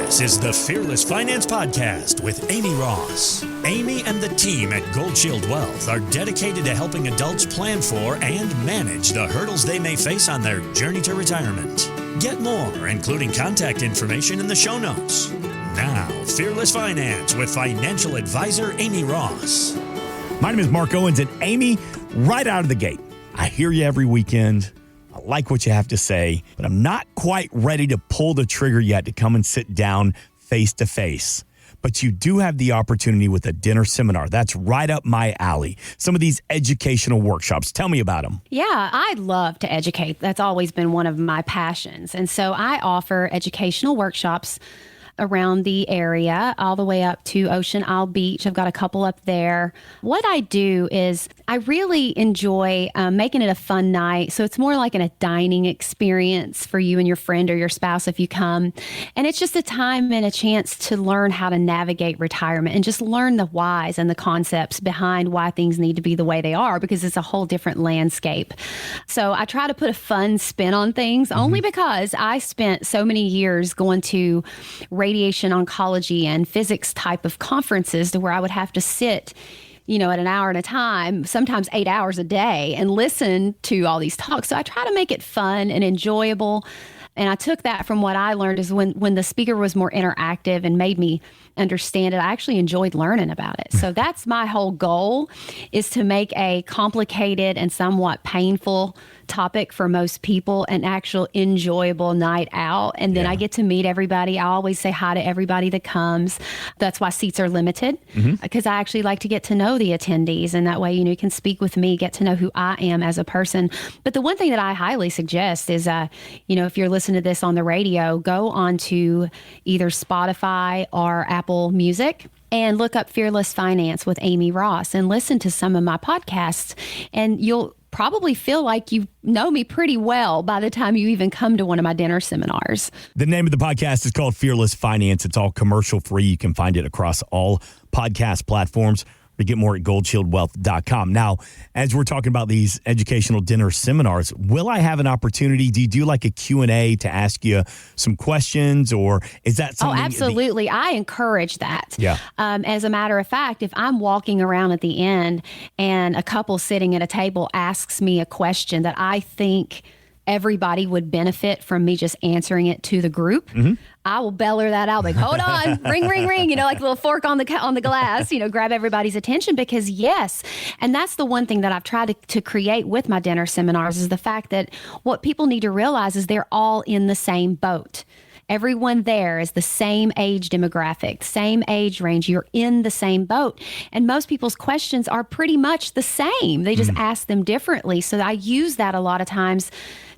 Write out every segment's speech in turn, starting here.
This is the Fearless Finance Podcast with Amy Ross. Amy and the team at Gold Shield Wealth are dedicated to helping adults plan for and manage the hurdles they may face on their journey to retirement. Get more, including contact information in the show notes. Now, Fearless Finance with financial advisor Amy Ross. My name is Mark Owens, and Amy, right out of the gate, I hear you every weekend. I like what you have to say, but I'm not quite ready to pull the trigger yet to come and sit down face to face. But you do have the opportunity with a dinner seminar. That's right up my alley. Some of these educational workshops. Tell me about them. Yeah, I love to educate. That's always been one of my passions. And so I offer educational workshops around the area, all the way up to Ocean Isle Beach. I've got a couple up there. What I do is I really enjoy making it a fun night. So it's more like a dining experience for you and your friend or your spouse if you come. And it's just a time and a chance to learn how to navigate retirement and just learn the whys and the concepts behind why things need to be the way they are, because it's a whole different landscape. So I try to put a fun spin on things only because I spent so many years going to radiation oncology and physics type of conferences to where I would have to sit, at an hour at a time, sometimes 8 hours a day, and listen to all these talks. So I try to make it fun and enjoyable. And I took that from what I learned is when the speaker was more interactive and made me understand it, I actually enjoyed learning about it. So that's my whole goal, is to make a complicated and somewhat painful topic for most people an actual enjoyable night out. And then I get to meet everybody. I always say hi to everybody that comes. That's why seats are limited, because I actually like to get to know the attendees. And that way, you can speak with me, get to know who I am as a person. But the one thing that I highly suggest is, if you're listening to this on the radio, go on to either Spotify or Apple Music and look up Fearless Finance with Amy Ross and listen to some of my podcasts, and you'll probably feel like you know me pretty well by the time you even come to one of my dinner seminars. The name of the podcast is called Fearless Finance. It's all commercial free. You can find it across all podcast platforms. To get more at goldshieldwealth.com. Now, as we're talking about these educational dinner seminars, will I have an opportunity? Do you do like a Q&A to ask you some questions, or is that something? Oh, absolutely. I encourage that. Yeah. As a matter of fact, if I'm walking around at the end and a couple sitting at a table asks me a question that I think everybody would benefit from me just answering it to the group, I will beller that out, like, hold on, ring, ring, ring, like a little fork on the glass, grab everybody's attention, because yes. And that's the one thing that I've tried to create with my dinner seminars, is the fact that what people need to realize is they're all in the same boat. Everyone there is the same age demographic, same age range. You're in the same boat. And most people's questions are pretty much the same. They just ask them differently. So I use that a lot of times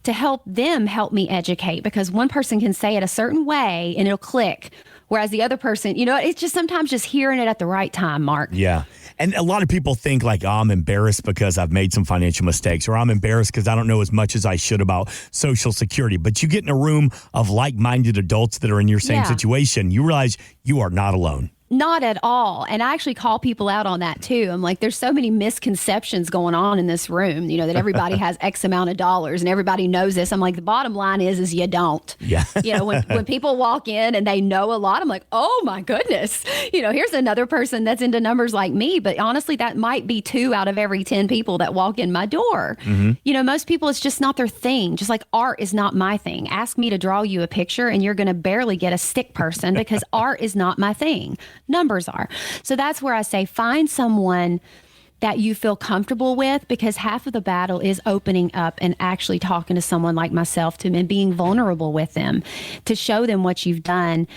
to help them help me educate, because one person can say it a certain way and it'll click. Whereas the other person, it's just sometimes just hearing it at the right time, Mark. Yeah. And a lot of people think like, I'm embarrassed because I've made some financial mistakes, or I'm embarrassed because I don't know as much as I should about Social Security. But you get in a room of like-minded adults that are in your same situation, you realize you are not alone. Not at all. And I actually call people out on that too. I'm like, there's so many misconceptions going on in this room, that everybody has X amount of dollars and everybody knows this. I'm like, the bottom line is you don't. Yeah. When people walk in and they know a lot, I'm like, oh my goodness, here's another person that's into numbers like me. But honestly, that might be 2 out of every 10 people that walk in my door. Most people, it's just not their thing. Just like art is not my thing. Ask me to draw you a picture and you're going to barely get a stick person, because art is not my thing. Numbers are. So that's where I say, find someone that you feel comfortable with, because half of the battle is opening up and actually talking to someone like myself and being vulnerable with them to show them what you've done.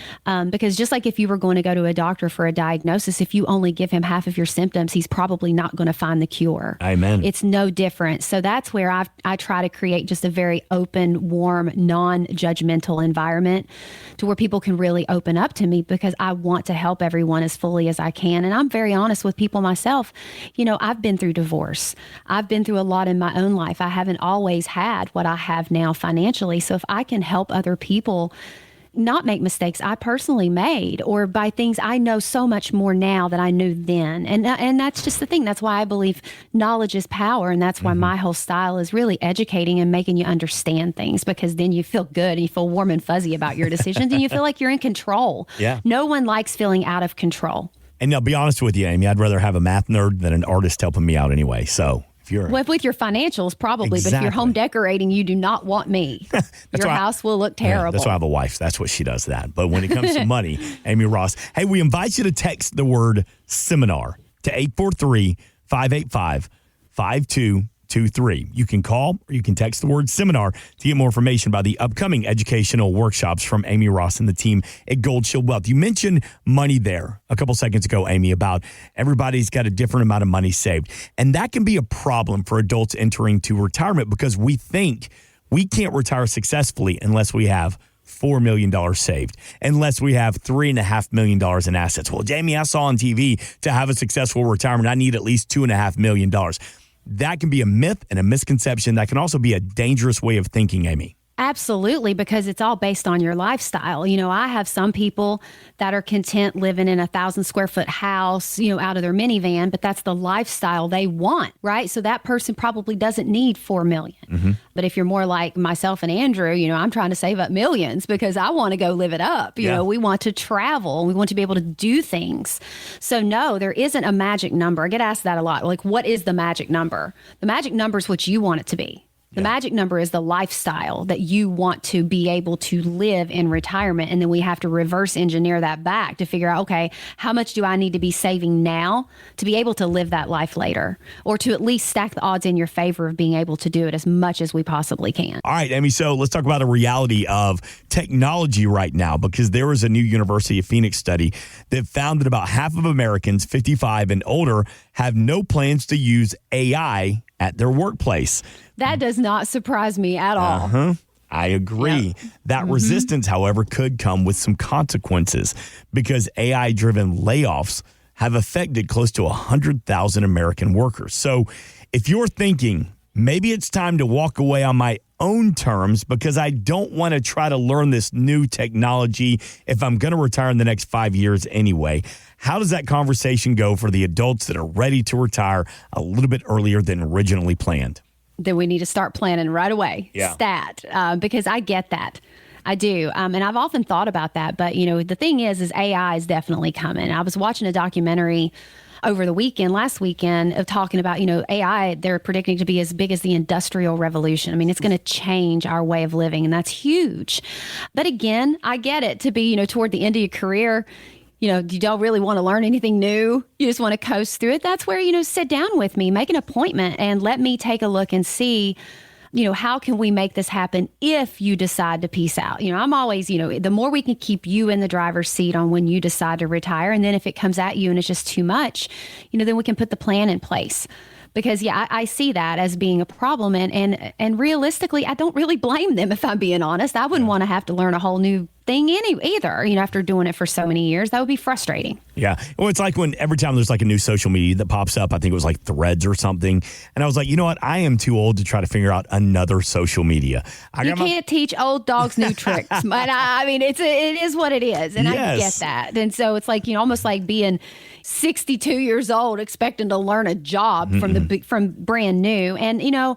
Because just like if you were going to go to a doctor for a diagnosis, if you only give him half of your symptoms, he's probably not going to find the cure. Amen. It's no different. So that's where I try to create just a very open, warm, non-judgmental environment to where people can really open up to me, because I want to help everyone as fully as I can. And I'm very honest with people myself. I've been through divorce. I've been through a lot in my own life. I haven't always had what I have now financially. So if I can help other people not make mistakes I personally made, or by things I know so much more now than I knew then. And that's just the thing. That's why I believe knowledge is power. And that's why my whole style is really educating and making you understand things, because then you feel good and you feel warm and fuzzy about your decisions and you feel like you're in control. Yeah. No one likes feeling out of control. And I'll be honest with you, Amy, I'd rather have a math nerd than an artist helping me out anyway. So if you're with your financials, probably, but if you're home decorating, you do not want me. Your house will look terrible. Yeah, that's why I have a wife. That's what she does that. But when it comes to money, Amy Ross, hey, we invite you to text the word seminar to 843-585-5223. You can call or you can text the word seminar to get more information about the upcoming educational workshops from Amy Ross and the team at Gold Shield Wealth. You mentioned money there a couple seconds ago, Amy, about everybody's got a different amount of money saved. And that can be a problem for adults entering to retirement, because we think we can't retire successfully unless we have $4 million saved, unless we have $3.5 million in assets. Well, Jamie, I saw on TV to have a successful retirement, I need at least $2.5 million. That can be a myth and a misconception. That can also be a dangerous way of thinking, Amy. Absolutely, because it's all based on your lifestyle. You know, I have some people that are content living in a 1,000-square-foot house, you know, out of their minivan, but that's the lifestyle they want, right? So that person probably doesn't need $4 million. Mm-hmm. But if you're more like myself and Andrew, you know, I'm trying to save up millions because I want to go live it up. You know, we want to travel. We want to be able to do things. So no, there isn't a magic number. I get asked that a lot. Like, what is the magic number? The magic number is what you want it to be. The magic number is the lifestyle that you want to be able to live in retirement. And then we have to reverse engineer that back to figure out, okay, how much do I need to be saving now to be able to live that life later, or to at least stack the odds in your favor of being able to do it as much as we possibly can. All right, Amy, so let's talk about a reality of technology right now, because there was a new University of Phoenix study that found that about half of Americans 55 and older have no plans to use AI at their workplace. That does not surprise me at all. I agree. Yep. That resistance, however, could come with some consequences, because AI-driven layoffs have affected close to 100,000 American workers. So if you're thinking, maybe it's time to walk away on my own terms because I don't want to try to learn this new technology if I'm going to retire in the next 5 years anyway, how does that conversation go for the adults that are ready to retire a little bit earlier than originally planned? Then we need to start planning right away. Stat, because I get that. I do. And I've often thought about that. But, you know, the thing is AI is definitely coming. I was watching a documentary over the weekend, last weekend, of talking about, you know, AI, they're predicting to be as big as the Industrial Revolution. I mean, it's going to change our way of living, and that's huge. But again, I get it, to be, you know, toward the end of your career, you know, you don't really want to learn anything new. You just want to coast through it. That's where, you know, sit down with me, make an appointment, and let me take a look and see, you know, how can we make this happen if you decide to peace out? You know, I'm always, you know, the more we can keep you in the driver's seat on when you decide to retire. And then if it comes at you and it's just too much, you know, then we can put the plan in place. Because, I see that as being a problem. And realistically, I don't really blame them, if I'm being honest. I wouldn't want to have to learn a whole new thing either, you know, after doing it for so many years. That would be frustrating. Yeah. Well, it's like when every time there's like a new social media that pops up, I think it was like Threads or something. And I was like, you know what? I am too old to try to figure out another social media. You can't teach old dogs new tricks. But I mean, it is what it is. And I get that. And so it's like, you know, almost like being 62 years old, expecting to learn a job from brand new. And, you know,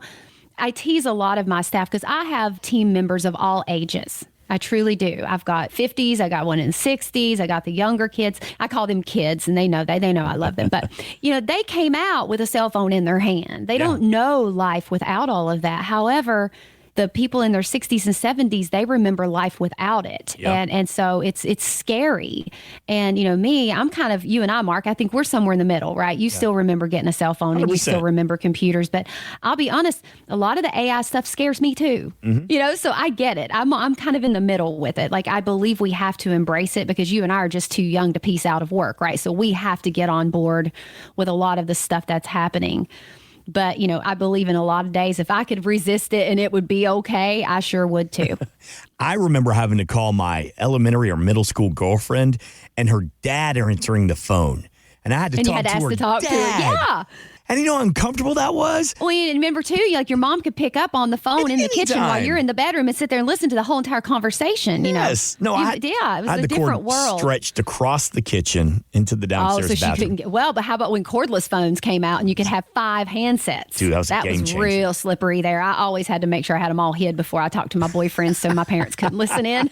I tease a lot of my staff because I have team members of all ages. I truly do. I've got 50s. I got one in 60s. I got the younger kids. I call them kids, and they know I love them. But, you know, they came out with a cell phone in their hand. They don't know life without all of that. However, the people in their 60s and 70s, they remember life without it. And so it's scary. And, you know, me, I'm kind of, you and I, Mark, I think we're somewhere in the middle, right? You still remember getting a cell phone 100%. And you still remember computers. But I'll be honest, a lot of the AI stuff scares me too. You know, so I get it. I'm kind of in the middle with it. Like, I believe we have to embrace it because you and I are just too young to peace out of work, right? So we have to get on board with a lot of the stuff that's happening. But, you know, I believe in a lot of days, if I could resist it and it would be okay, I sure would too. I remember having to call my elementary or middle school girlfriend and her dad answering the phone. And I had to talk to her dad. And you know how uncomfortable that was? Well, and remember too, like your mom could pick up on the phone in the kitchen while you're in the bedroom and sit there and listen to the whole entire conversation. Yes. You know? No, it was I had a the different cord world. stretched across the kitchen into the downstairs so she bathroom. couldn't get well. But how about when cordless phones came out and you could have 5 handsets? Dude, that was a game changer. Real slippery there. I always had to make sure I had them all hid before I talked to my boyfriend so my parents couldn't listen in.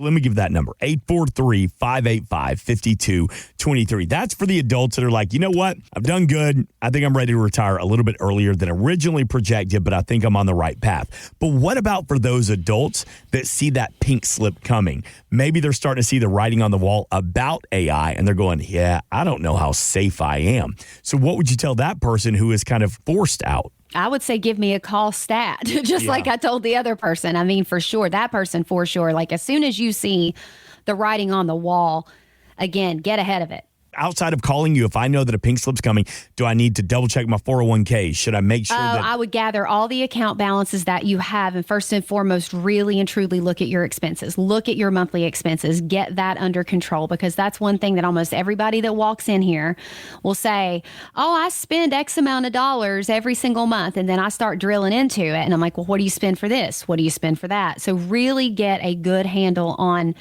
Let me give that number, 843-585-5223. That's for the adults that are like, you know what? I've done good. I think I'm ready to retire a little bit earlier than originally projected, but I think I'm on the right path. But what about for those adults that see that pink slip coming? Maybe they're starting to see the writing on the wall about AI, and they're going, yeah, I don't know how safe I am. So what would you tell that person who is kind of forced out? I would say give me a call stat, just like I told the other person. I mean, for sure, that person for sure. Like as soon as you see the writing on the wall, again, get ahead of it. Outside of calling you, if I know that a pink slip's coming, do I need to double check my 401k? Should I make sure that I would gather all the account balances that you have, and first and foremost, really and truly look at your expenses. Look at your monthly expenses. Get that under control, because that's one thing that almost everybody that walks in here will say, oh, I spend X amount of dollars every single month. And then I start drilling into it. And I'm like, well, what do you spend for this? What do you spend for that? So really get a good handle on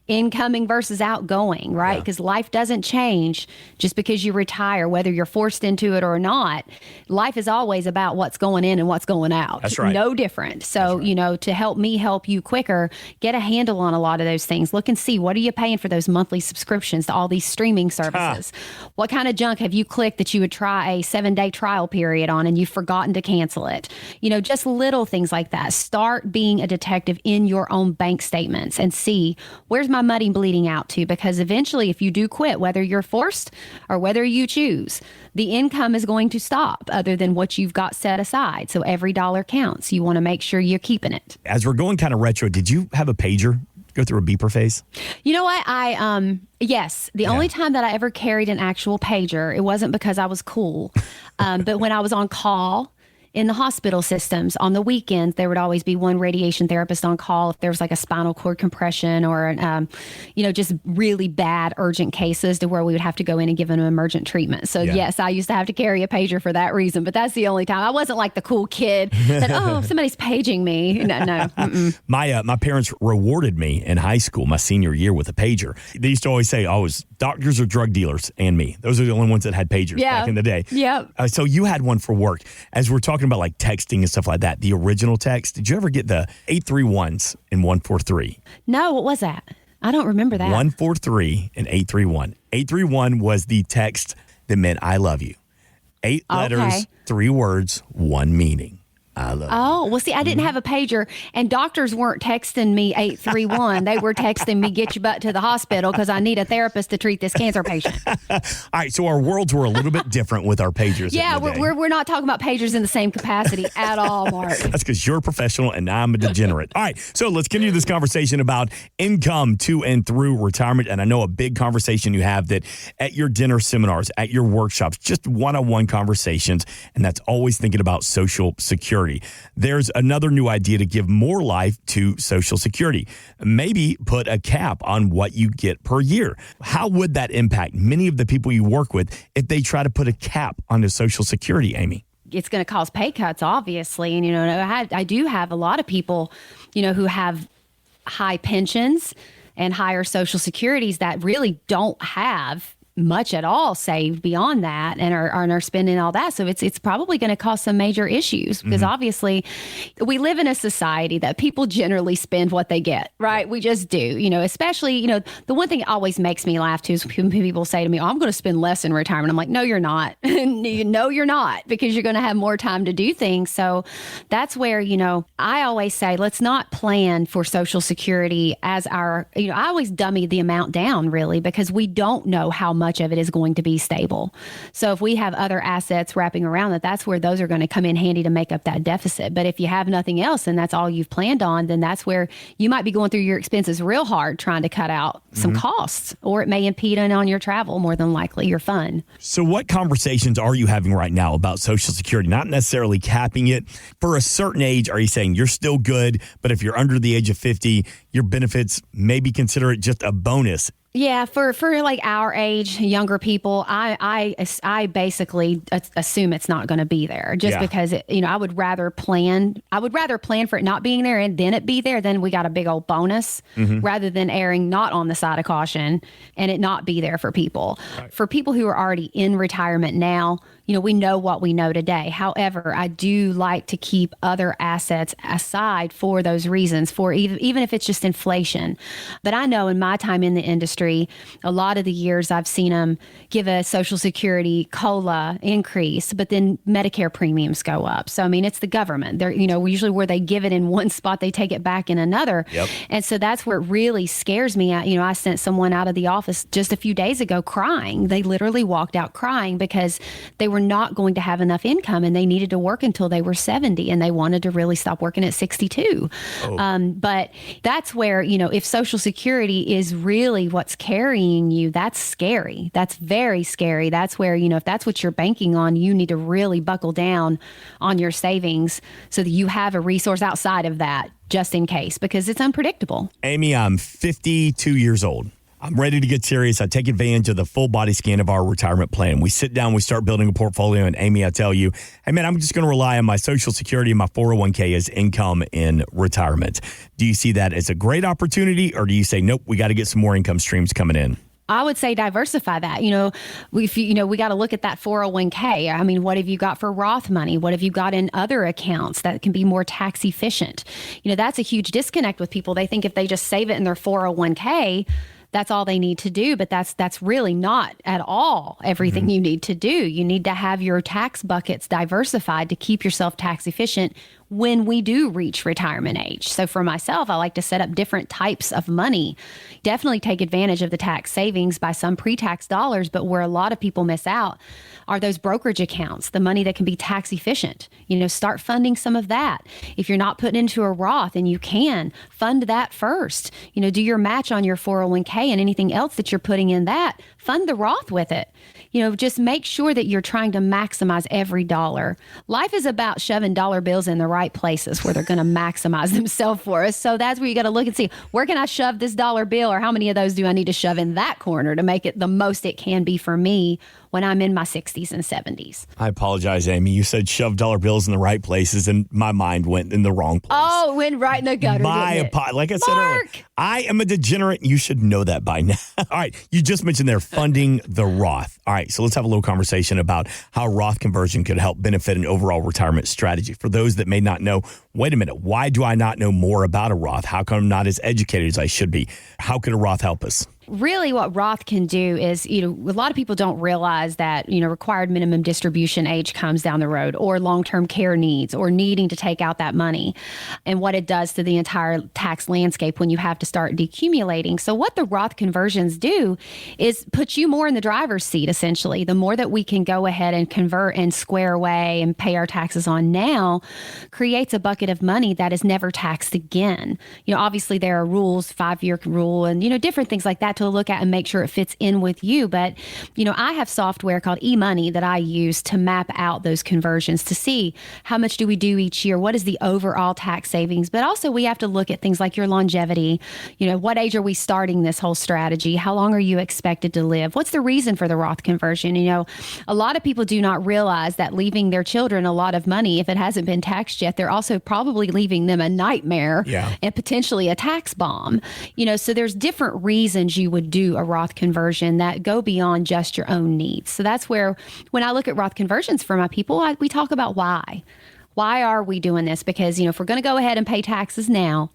incoming versus outgoing, right? Because life doesn't change just because you retire, whether you're forced into it or not. Life is always about what's going in and what's going out. That's right. No different. So, to help me help you quicker, get a handle on a lot of those things. Look and see, what are you paying for those monthly subscriptions to all these streaming services? What kind of junk have you clicked that you would try a 7-day trial period on and you've forgotten to cancel it? Just little things like that. Start being a detective in your own bank statements and see, where's my money bleeding out to? Because eventually, if you do quit, whether you're forced or whether you choose, the income is going to stop other than what you've got set aside. So every dollar counts. You want to make sure you're keeping it. As we're going kind of retro, did you have a pager? Go through a beeper phase? You know what? Yes. The only time that I ever carried an actual pager, it wasn't because I was cool, but when I was on call in the hospital systems on the weekends, there would always be one radiation therapist on call if there was like a spinal cord compression or, just really bad urgent cases to where we would have to go in and give them emergent treatment. So yes, I used to have to carry a pager for that reason, but that's the only time. I wasn't like the cool kid that, somebody's paging me. No. My parents rewarded me in high school, my senior year, with a pager. They used to always say, it was doctors or drug dealers and me. Those are the only ones that had pagers back in the day. Yeah. So you had one for work. As we're talking about like texting and stuff like that, the original text, did you ever get the 831s and 143? No, what was that? I don't remember that. 143 and 831. 831 was the text that meant I love you. 8 letters, 3 words, 1 meaning. I love you. Oh, well, see, I didn't have a pager, and doctors weren't texting me 831. They were texting me, get your butt to the hospital because I need a therapist to treat this cancer patient. All right, so our worlds were a little bit different with our pagers. Yeah, we're not talking about pagers in the same capacity at all, Mark. That's because you're a professional and I'm a degenerate. All right, so let's continue this conversation about income to and through retirement. And I know a big conversation you have that at your dinner seminars, at your workshops, just one-on-one conversations, and that's always thinking about Social Security. There's another new idea to give more life to Social Security. Maybe put a cap on what you get per year. How would that impact many of the people you work with if they try to put a cap on the Social Security, Amy? It's going to cause pay cuts, obviously. And, I do have a lot of people, who have high pensions and higher Social Securities that really don't have much at all saved beyond that and are spending all that. So it's probably going to cause some major issues because obviously we live in a society that people generally spend what they get, right? We just do, especially, the one thing that always makes me laugh too is when people say to me, I'm going to spend less in retirement. I'm like, no, you're not. No, you're not, because you're going to have more time to do things. So that's where, I always say, let's not plan for Social Security as our, I always dummy the amount down really, because we don't know how much of it is going to be stable. So if we have other assets wrapping around that's where those are going to come in handy to make up that deficit. But if you have nothing else and that's all you've planned on, then that's where you might be going through your expenses real hard trying to cut out some costs, or it may impede on your travel, more than likely your fun. So what conversations are you having right now about Social Security? Not necessarily capping it. For a certain age, are you saying you're still good, but if you're under the age of 50, your benefits, maybe consider it just a bonus? Yeah, for like our age, younger people, I basically assume it's not going to be there just because I would rather plan for it not being there and then it be there. Then we got a big old bonus rather than erring not on the side of caution and it not be there for people. Right. For people who are already in retirement now, we know what we know today. However, I do like to keep other assets aside for those reasons, for even if it's just inflation. But I know in my time in the industry, a lot of the years I've seen them give a Social Security COLA increase, but then Medicare premiums go up. So, I mean, it's the government. They're, usually where they give it in one spot, they take it back in another. Yep. And so that's where it really scares me. I sent someone out of the office just a few days ago crying. They literally walked out crying because they were not going to have enough income and they needed to work until they were 70 and they wanted to really stop working at 62. Oh. But that's where, if Social Security is really what's carrying you, that's scary. That's very scary. That's where, if that's what you're banking on, you need to really buckle down on your savings so that you have a resource outside of that just in case, because it's unpredictable. Amy, I'm 52 years old. I'm ready to get serious. I take advantage of the full body scan of our retirement plan. We sit down, we start building a portfolio, and Amy, I tell you, hey man, I'm just going to rely on my Social Security and my 401k as income in retirement. Do you see that as a great opportunity, or do you say, nope, we got to get some more income streams coming in? I would say diversify that. We got to look at that 401k. I mean, what have you got for Roth money? What have you got in other accounts that can be more tax efficient? That's a huge disconnect with people. They think if they just save it in their 401k, that's all they need to do. But that's really not at all everything you need to do. You need to have your tax buckets diversified to keep yourself tax efficient when we do reach retirement age. So for myself, I like to set up different types of money. Definitely take advantage of the tax savings by some pre-tax dollars, but where a lot of people miss out are those brokerage accounts, the money that can be tax efficient. Start funding some of that. If you're not putting into a Roth, and you can, fund that first. Do your match on your 401k and anything else that you're putting in that, fund the Roth with it. Just make sure that you're trying to maximize every dollar. Life is about shoving dollar bills in the right places where they're going to maximize themselves for us. So that's where you got to look and see, where can I shove this dollar bill, or how many of those do I need to shove in that corner to make it the most it can be for me when I'm in my 60s and 70s. I apologize, Amy. You said shove dollar bills in the right places, and my mind went in the wrong place. Oh, it went right in the gutter, like I said earlier, I am a degenerate, and you should know that by now. All right, you just mentioned there funding the Roth. All right, so let's have a little conversation about how Roth conversion could help benefit an overall retirement strategy. For those that may not know, wait a minute, why do I not know more about a Roth? How come I'm not as educated as I should be? How could a Roth help us? Really, what Roth can do is, a lot of people don't realize that, required minimum distribution age comes down the road, or long-term care needs, or needing to take out that money, and what it does to the entire tax landscape when you have to start decumulating. So what the Roth conversions do is put you more in the driver's seat, essentially. The more that we can go ahead and convert and square away and pay our taxes on now creates a bucket of money that is never taxed again. Obviously there are rules, 5-year rule, and, different things like that to look at and make sure it fits in with you. But, I have software called eMoney that I use to map out those conversions to see how much do we do each year? What is the overall tax savings? But also we have to look at things like your longevity. What age are we starting this whole strategy? How long are you expected to live? What's the reason for the Roth conversion? A lot of people do not realize that leaving their children a lot of money, if it hasn't been taxed yet, they're also probably leaving them a nightmare and potentially a tax bomb. So there's different reasons you would do a Roth conversion that go beyond just your own needs. So that's where, when I look at Roth conversions for my people, we talk about why. Why are we doing this? Because, if we're going to go ahead and pay taxes now,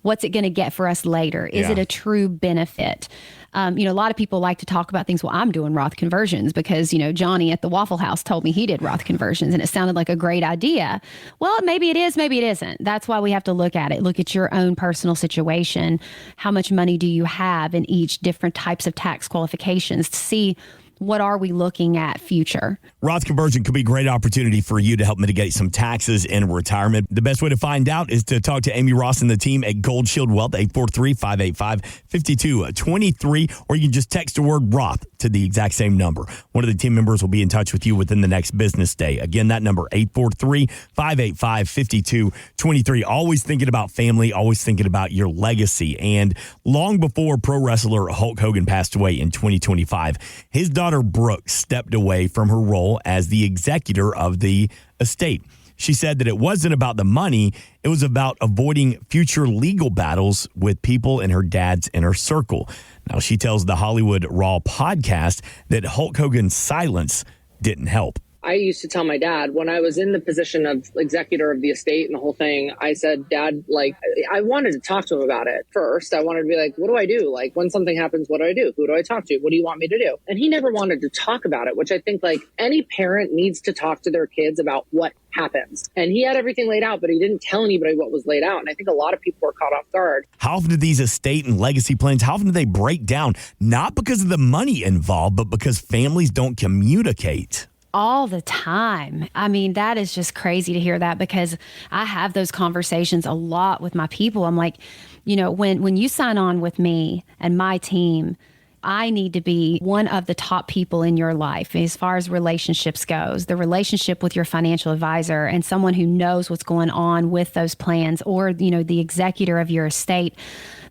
what's it going to get for us later? Is it a true benefit? A lot of people like to talk about things. Well, I'm doing Roth conversions because, Johnny at the Waffle House told me he did Roth conversions and it sounded like a great idea. Well, maybe it is, maybe it isn't. That's why we have to look at it. Look at your own personal situation. How much money do you have in each different types of tax qualifications to see what are we looking at future? Roth conversion could be a great opportunity for you to help mitigate some taxes in retirement. The best way to find out is to talk to Amy Ross and the team at Gold Shield Wealth, 843-585-5223, or you can just text the word Roth to the exact same number. One of the team members will be in touch with you within the next business day. Again, that number, 843-585-5223. Always thinking about family, always thinking about your legacy. And long before pro wrestler Hulk Hogan passed away in 2025, his daughter Brooke stepped away from her role as the executor of the estate. She said that it wasn't about the money, it was about avoiding future legal battles with people in her dad's inner circle. Now, she tells the Hollywood Raw podcast that Hulk Hogan's silence didn't help. I used to tell my dad when I was in the position of executor of the estate and the whole thing, I said, Dad, like, I wanted to talk to him about it first. I wanted to be like, what do I do? Like, when something happens, what do I do? Who do I talk to? What do you want me to do? And he never wanted to talk about it, which I think like any parent needs to talk to their kids about what happens. And he had everything laid out, but he didn't tell anybody what was laid out. And I think a lot of people were caught off guard. How often do these estate and legacy plans, how often do they break down? Not because of the money involved, but because families don't communicate. All the time. I mean, that is just crazy to hear that, because I have those conversations a lot with my people. I'm like, you know, when you sign on with me and my team, I need to be one of the top people in your life as far as relationships goes. The relationship with your financial advisor and someone who knows what's going on with those plans, or, you know, the executor of your estate.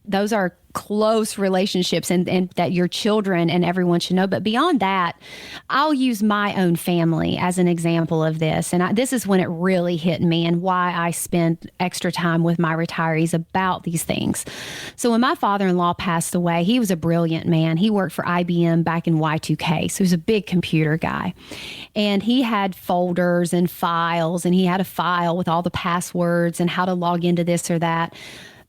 Those are close relationships and that your children and everyone should know. But beyond that, I'll use my own family as an example of this. And this is when it really hit me and why I spend extra time with my retirees about these things. So when my father-in-law passed away, he was a brilliant man. He worked for IBM back in Y2K. So he was a big computer guy. And he had folders and files, and he had a file with all the passwords and how to log into this or that.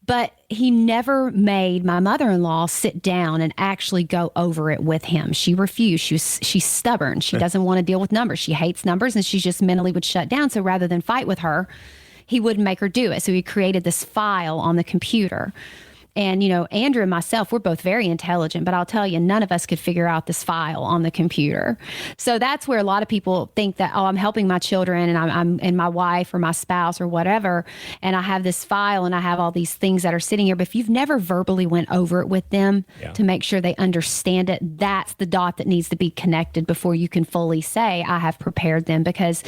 But he never made my mother-in-law sit down and actually go over it with him. She refused. She's stubborn. She doesn't want to deal with numbers. She hates numbers, and she just mentally would shut down. So rather than fight with her, he wouldn't make her do it. So he created this file on the computer. And, you know, Andrew and myself, we're both very intelligent, but I'll tell you, none of us could figure out this file on the computer. So that's where a lot of people think that, oh, I'm helping my children and I'm and my wife or my spouse or whatever, and I have this file and I have all these things that are sitting here. But if you've never verbally went over it with them to make sure they understand it, that's the dot that needs to be connected before you can fully say, I have prepared them, because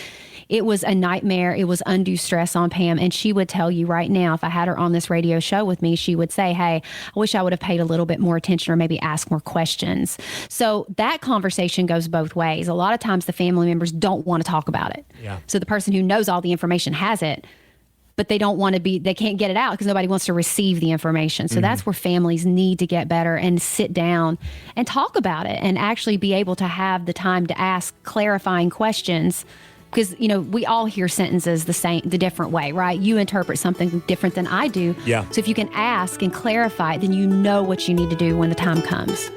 it was a nightmare. It was undue stress on Pam. And she would tell you right now, if I had her on this radio show with me, she would say, hey, I wish I would have paid a little bit more attention or maybe ask more questions. So that conversation goes both ways. A lot of times the family members don't want to talk about it. Yeah. So the person who knows all the information has it, but they don't want to they can't get it out because nobody wants to receive the information. So that's where families need to get better and sit down and talk about it and actually be able to have the time to ask clarifying questions. Because, you know, we all hear sentences the different way, right? You interpret something different than I do. Yeah. So if you can ask and clarify, then you know what you need to do when the time comes.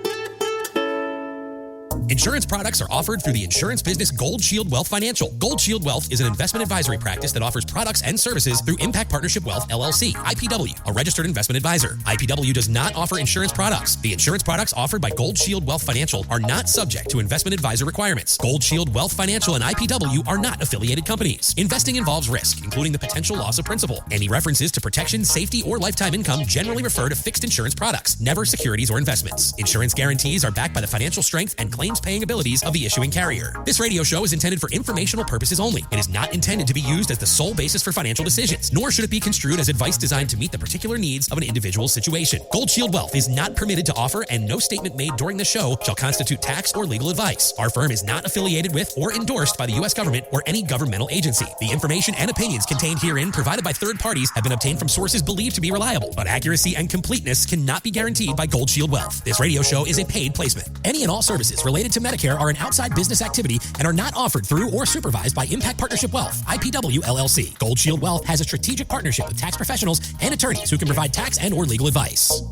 Insurance products are offered through the insurance business Gold Shield Wealth Financial. Gold Shield Wealth is an investment advisory practice that offers products and services through Impact Partnership Wealth, LLC, IPW, a registered investment advisor. IPW does not offer insurance products. The insurance products offered by Gold Shield Wealth Financial are not subject to investment advisor requirements. Gold Shield Wealth Financial and IPW are not affiliated companies. Investing involves risk, including the potential loss of principal. Any references to protection, safety, or lifetime income generally refer to fixed insurance products, never securities or investments. Insurance guarantees are backed by the financial strength and claims paying abilities of the issuing carrier. This radio show is intended for informational purposes only. It is not intended to be used as the sole basis for financial decisions, nor should it be construed as advice designed to meet the particular needs of an individual situation. Gold Shield Wealth is not permitted to offer, and no statement made during the show shall constitute tax or legal advice. Our firm is not affiliated with or endorsed by the U.S. government or any governmental agency. The information and opinions contained herein provided by third parties have been obtained from sources believed to be reliable, but accuracy and completeness cannot be guaranteed by Gold Shield Wealth. This radio show is a paid placement. Any and all services related to Medicare are an outside business activity and are not offered through or supervised by Impact Partnership Wealth, IPW, LLC. Gold Shield Wealth has a strategic partnership with tax professionals and attorneys who can provide tax and or legal advice.